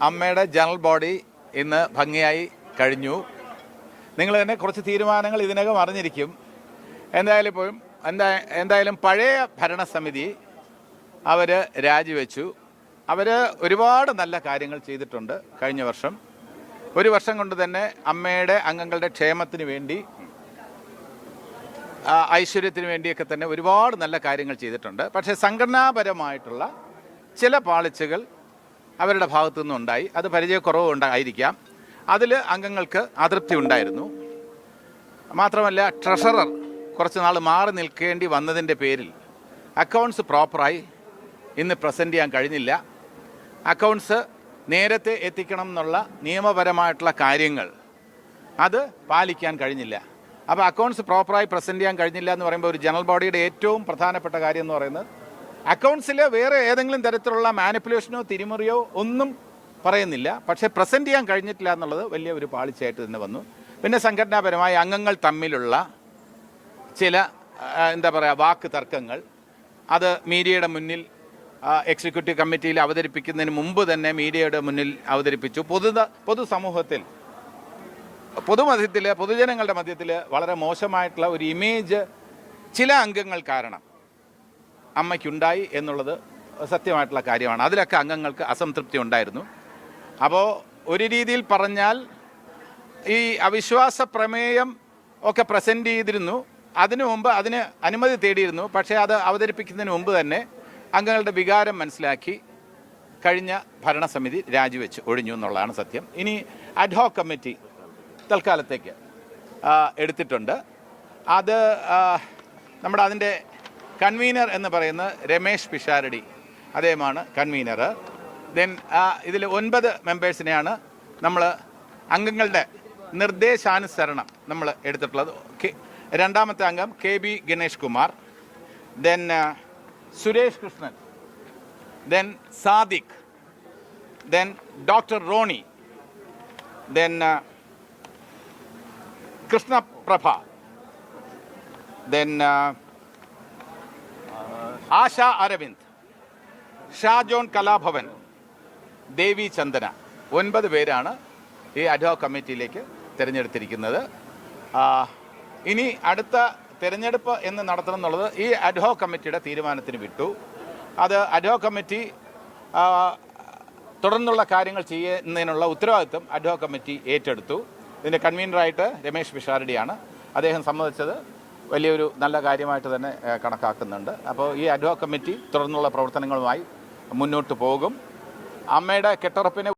അമ്മയുടെ general body ഇന്ന് ഭംഗിയായി കഴിഞ്ഞു. നിങ്ങൾ തന്നെ കുറച്ച് തീരുമാനങ്ങൾ ഇതിനകം അറിഞ്ഞിരിക്കും. എന്തായാലും പഴയ ഭരണസമിതി അവർ രാജിവെച്ചു. അവർ ഒരുപാട് നല്ല കാര്യങ്ങൾ ചെയ്തിട്ടുണ്ട്. കഴിഞ്ഞ വർഷം ഒരു വർഷം കൊണ്ട് തന്നെ അമ്മയുടെ അംഗങ്ങളുടെ ക്ഷേമത്തിന് വേണ്ടി, ഐശ്വര്യത്തിന് വേണ്ടിയൊക്കെ തന്നെ ഒരുപാട് നല്ല കാര്യങ്ങൾ ചെയ്തിട്ടുണ്ട്. പക്ഷേ സംഘടനാപരമായിട്ടുള്ള ചില പാളിച്ചകൾ അവരുടെ ഭാഗത്തു നിന്നുണ്ടായി. അത് പരിചയക്കുറവ് ഉണ്ടായിരിക്കാം. അതിൽ അംഗങ്ങൾക്ക് അതൃപ്തി ഉണ്ടായിരുന്നു. മാത്രമല്ല, ട്രഷറർ കുറച്ച് നാൾ മാറി നിൽക്കേണ്ടി വന്നതിൻ്റെ പേരിൽ അക്കൗണ്ട്സ് പ്രോപ്പറായി ഇന്ന് പ്രസൻറ്റ് ചെയ്യാൻ കഴിഞ്ഞില്ല. അക്കൗണ്ട്സ് നേരത്തെ എത്തിക്കണം എന്നുള്ള നിയമപരമായിട്ടുള്ള കാര്യങ്ങൾ അത് പാലിക്കാൻ കഴിഞ്ഞില്ല. അപ്പോൾ അക്കൗണ്ട്സ് പ്രോപ്പറായി പ്രസൻറ്റ് ചെയ്യാൻ കഴിഞ്ഞില്ല എന്ന് പറയുമ്പോൾ ഒരു ജനറൽ ബോഡിയുടെ ഏറ്റവും പ്രധാനപ്പെട്ട കാര്യം എന്ന് പറയുന്നത് അക്കൗണ്ട്സിൽ വേറെ ഏതെങ്കിലും തരത്തിലുള്ള മാനിപ്പുലേഷനോ തിരിമറിയോ ഒന്നും പറയുന്നില്ല. പക്ഷേ പ്രസൻറ്റ് ചെയ്യാൻ കഴിഞ്ഞിട്ടില്ല എന്നുള്ളത് വലിയ ഒരു പാളിച്ചയായിട്ട് തന്നെ വന്നു. പിന്നെ സംഘടനാപരമായി അംഗങ്ങൾ തമ്മിലുള്ള ചില വാക്ക് തർക്കങ്ങൾ അത് മീഡിയയുടെ മുന്നിൽ എക്സിക്യൂട്ടീവ് കമ്മിറ്റിയിൽ അവതരിപ്പിക്കുന്നതിന് മുമ്പ് തന്നെ മീഡിയയുടെ മുന്നിൽ അവതരിപ്പിച്ചു. പൊതുസമൂഹത്തിൽ, പൊതുജനങ്ങളുടെ മധ്യത്തിൽ വളരെ മോശമായിട്ടുള്ള ഒരു ഇമേജ് ചില അംഗങ്ങൾ കാരണം അമ്മയ്ക്കുണ്ടായി എന്നുള്ളത് സത്യമായിട്ടുള്ള കാര്യമാണ്. അതിലൊക്കെ അംഗങ്ങൾക്ക് അസംതൃപ്തി ഉണ്ടായിരുന്നു. അപ്പോൾ ഒരു രീതിയിൽ പറഞ്ഞാൽ ഈ അവിശ്വാസ പ്രമേയം ഒക്കെ പ്രസൻറ്റ് ചെയ്തിരുന്നു. അതിനു മുമ്പ് അതിന് അനുമതി തേടിയിരുന്നു. പക്ഷേ അത് അവതരിപ്പിക്കുന്നതിന് മുമ്പ് തന്നെ അംഗങ്ങളുടെ വികാരം മനസ്സിലാക്കി കഴിഞ്ഞ ഭരണസമിതി രാജിവെച്ച് ഒഴിഞ്ഞു എന്നുള്ളതാണ് സത്യം. ഇനി അഡ്ഹോക് കമ്മിറ്റി തൽക്കാലത്തേക്ക് എടുത്തിട്ടുണ്ട്. അത് അതിൻ്റെ കൺവീനർ എന്ന് പറയുന്നത് രമേശ് പിഷാരടി, അദ്ദേഹമാണ് കൺവീനർ. ദെൻ ഇതിൽ 9 മെമ്പേഴ്സിനെയാണ് നമ്മൾ അംഗങ്ങളുടെ നിർദ്ദേശാനുസരണം നമ്മൾ എടുത്തിട്ടുള്ളത്. രണ്ടാമത്തെ അംഗം KB Ganesh Kumar, then Suresh Krishnan, then Sadiq, then doctor Rony, then Krishnaprabha, then Asha Aravind, Shajon Kalabhavan, Devi Chandana. 9 പേരാണ് ഈ അഡ്ഹോക് കമ്മിറ്റിയിലേക്ക് തിരഞ്ഞെടുത്തിരിക്കുന്നത്. ഇനി അടുത്ത തിരഞ്ഞെടുപ്പ് എന്ന് നടത്തണം എന്നുള്ളത് ഈ അഡ്ഹോക് കമ്മിറ്റിയുടെ തീരുമാനത്തിന് വിട്ടു. അത് അഡ്ഹോക് കമ്മിറ്റി തുടർന്നുള്ള കാര്യങ്ങൾ ചെയ്യുന്നതിനുള്ള ഉത്തരവാദിത്വം അഡ്ഹോക് കമ്മിറ്റി ഏറ്റെടുത്തു. ഇതിൻ്റെ കൺവീനറായിട്ട് രമേശ് പിഷാരടിയാണ്. അദ്ദേഹം സമ്മതിച്ചത് വലിയൊരു നല്ല കാര്യമായിട്ട് തന്നെ കണക്കാക്കുന്നുണ്ട്. അപ്പോൾ ഈ അഡ്ഹോക് കമ്മിറ്റി തുടർന്നുള്ള പ്രവർത്തനങ്ങളുമായി മുന്നോട്ട് പോകും. അമ്മയുടെ കെട്ടുറപ്പിനെ